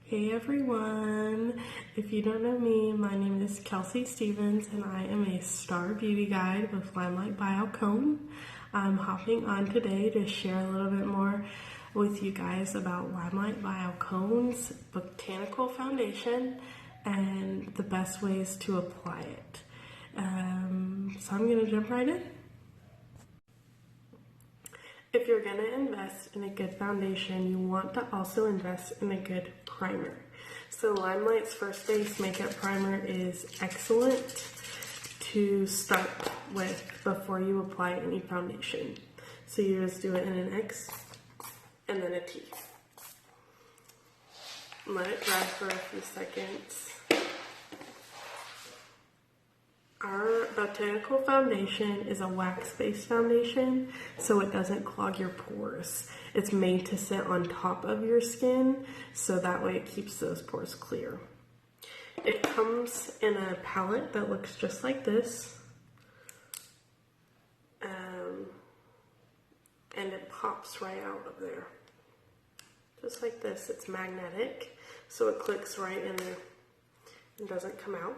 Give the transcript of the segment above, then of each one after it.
Hey everyone! If you don't know me, my name is Kelsey Stevens and I am a star beauty guide with LimeLight by Alcone. I'm hopping on today to share a little bit more with you guys about LimeLight by Alcone's Botanical Foundation and the best ways to apply it. So I'm going to jump right in. If you're going to invest in a good foundation, you want to also invest in a good primer. So LimeLight's First Base Makeup Primer is excellent to start with before you apply any foundation. So you just do it in an X and then a T. Let it dry for a few seconds. Our Botanical Foundation is a wax-based foundation, so it doesn't clog your pores. It's made to sit on top of your skin, so that way it keeps those pores clear. It comes in a palette that looks just like this, and it pops right out of there. Just like this. It's magnetic, so it clicks right in there and doesn't come out.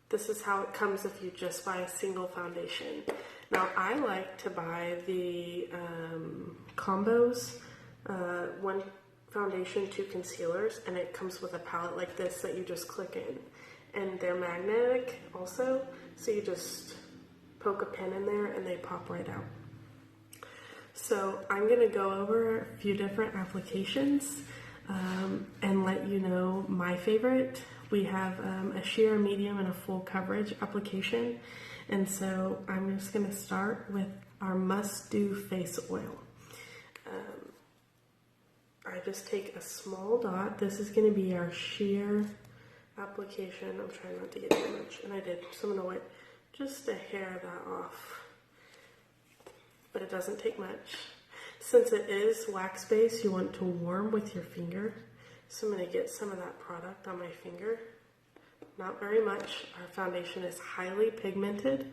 This is how it comes if you just buy a single foundation. Now, I like to buy the combos, one foundation, two concealers, and it comes with a palette like this that you just click in. And they're magnetic also, so you just poke a pin in there and they pop right out. So I'm going to go over a few different applications and let you know my favorite. We have a sheer, medium, and a full coverage application. And so I'm just going to start with our must-do face oil. I just take a small dot. This is going to be our sheer application. I'm trying not to get too much, and I did. So I'm going to wipe just a hair of that off. But it doesn't take much. Since it is wax-based, you want to warm with your finger. So I'm going to get some of that product on my finger. Not very much. Our foundation is highly pigmented,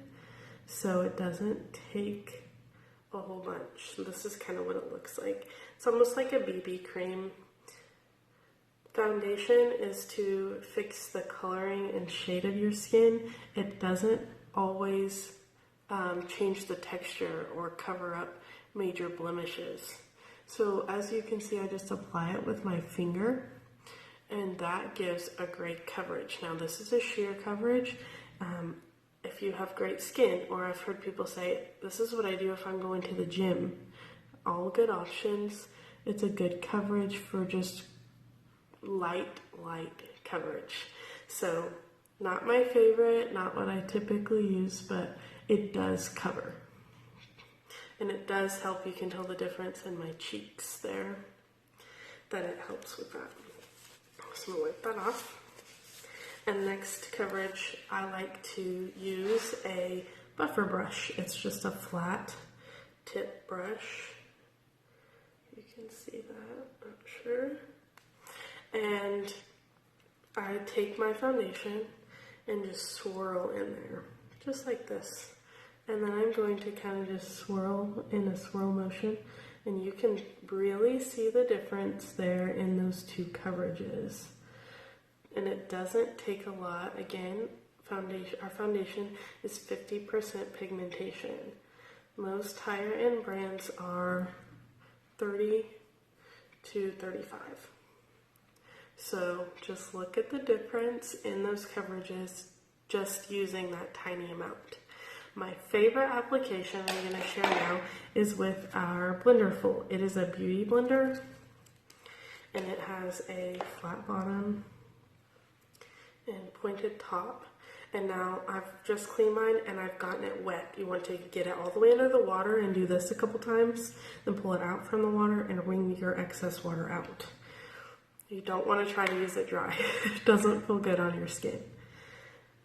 so it doesn't take a whole bunch. So this is kind of what it looks like. It's almost like a BB cream. Foundation is to fix the coloring and shade of your skin. It doesn't always change the texture or cover up major blemishes. So as you can see, I just apply it with my finger, and that gives a great coverage. Now this is a sheer coverage. If you have great skin, or I've heard people say, this is what I do if I'm going to the gym. All good options. It's a good coverage for just light coverage. So not my favorite, not what I typically use, but it does cover. And it does help. You can tell the difference in my cheeks there, that it helps with that. So I'm going to wipe that off. And next coverage, I like to use a buffer brush. It's just a flat tip brush. You can see that, I'm sure. And I take my foundation and just swirl in there, just like this. And then I'm going to kind of just swirl in a swirl motion, and you can really see the difference there in those two coverages. And it doesn't take a lot. Again, our foundation is 50% pigmentation. Most higher end brands are 30 to 35. So just look at the difference in those coverages just using that tiny amount. My favorite application I'm going to share now is with our Blenderful. It is a beauty blender, and it has a flat bottom and pointed top. And now I've just cleaned mine and I've gotten it wet. You want to get it all the way under the water and do this a couple times, then pull it out from the water and wring your excess water out. You don't want to try to use it dry. It doesn't feel good on your skin.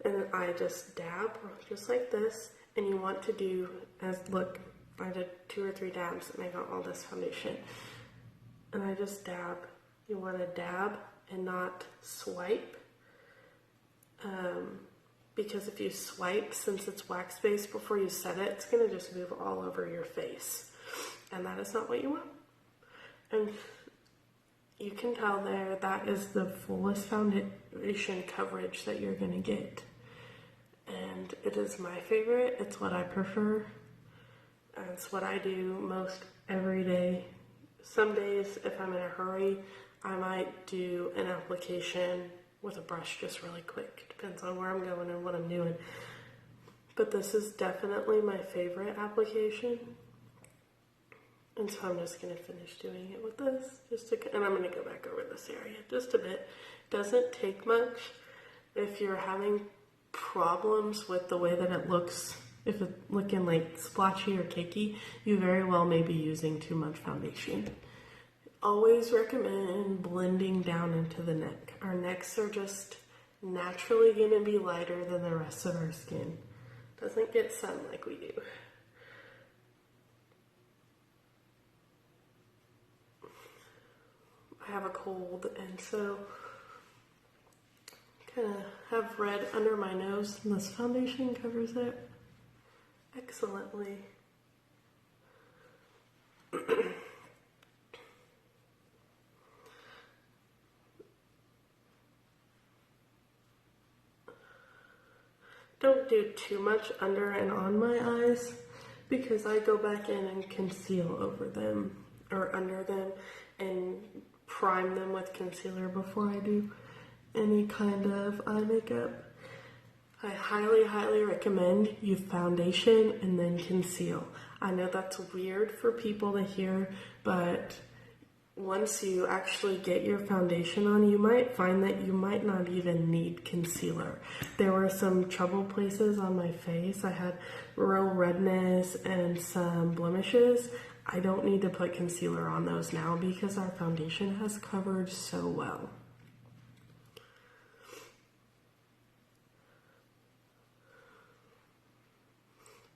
And I just dab just like this. And you want to do, look, I did 2 or 3 dabs and I got all this foundation. And I just dab. You want to dab and not swipe. Because if you swipe, since it's wax-based, before you set it, it's going to just move all over your face. And that is not what you want. And you can tell there that is the fullest foundation coverage that you're going to get. And it is my favorite. It's what I prefer. It's what I do most every day. Some days, if I'm in a hurry, I might do an application with a brush just really quick. Depends on where I'm going and what I'm doing. But this is definitely my favorite application. And so I'm just going to finish doing it with this. And I'm going to go back over this area just a bit. Doesn't take much. If you're having problems with the way that it looks, if it's looking like splotchy or cakey, you very well may be using too much foundation. Always recommend blending down into the neck. Our necks are just naturally going to be lighter than the rest of our skin. Doesn't get sun like we do. I have a cold, and so kind of have red under my nose, and this foundation covers it excellently. Don't do too much under and on my eyes, because I go back in and conceal over them or under them and prime them with concealer before I do any kind of eye makeup. I highly, highly recommend you foundation and then conceal. I know that's weird for people to hear, but once you actually get your foundation on, you might find that you might not even need concealer. There were some trouble places on my face. I had real redness and some blemishes. I don't need to put concealer on those now because our foundation has covered so well.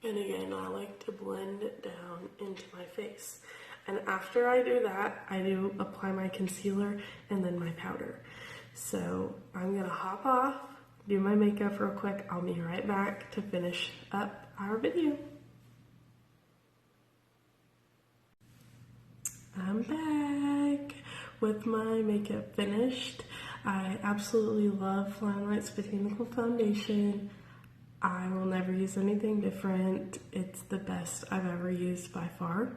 And again, I like to blend it down into my face. And after I do that, I do apply my concealer and then my powder. So I'm gonna hop off, do my makeup real quick. I'll be right back to finish up our video. I'm back with my makeup finished. I absolutely love LimeLight's Botanical Foundation. I will never use anything different. It's the best I've ever used by far.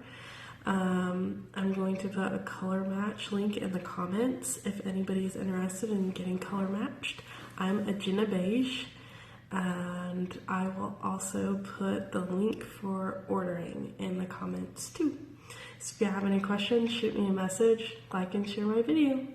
I'm going to put a color match link in the comments if anybody's interested in getting color matched. I'm a Gina Beige, and I will also put the link for ordering in the comments too. So if you have any questions, shoot me a message, like and share my video.